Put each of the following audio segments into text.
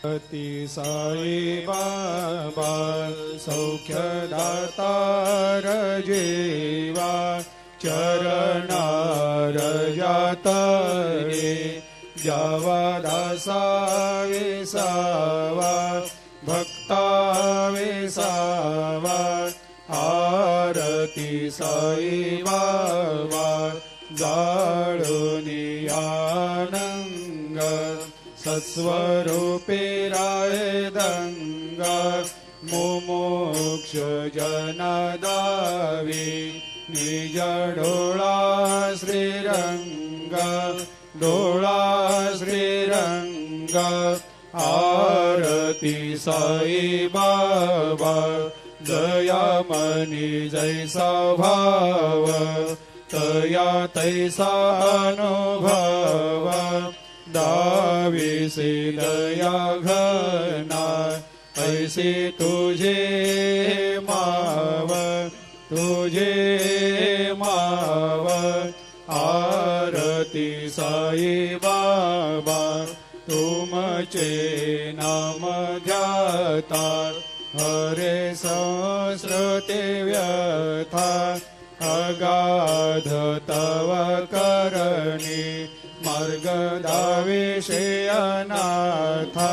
ती साई बाबा सौख्यदातार जीवा चरणार जातरे जावा दासा विसावा भक्ता विसावा आरती साई बाबा जाळुनी आनंग सत्स्वरूपे राय दंग मुमुक्ष जनदावी निज डोळा श्रीरंग डोळा श्रीरंग आरती साई बाबा दयामनी जैसा भाव तया तैसा अनुभव दाविसे दया घना ऐसे तुझे माव आरती साई बाबा तुमचे नाम ध्याता हरे संस्कृते व्यथा अगाध तव करणी मार्ग दाविषे अनाथा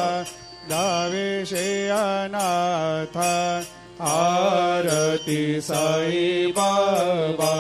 आरती साई बाबा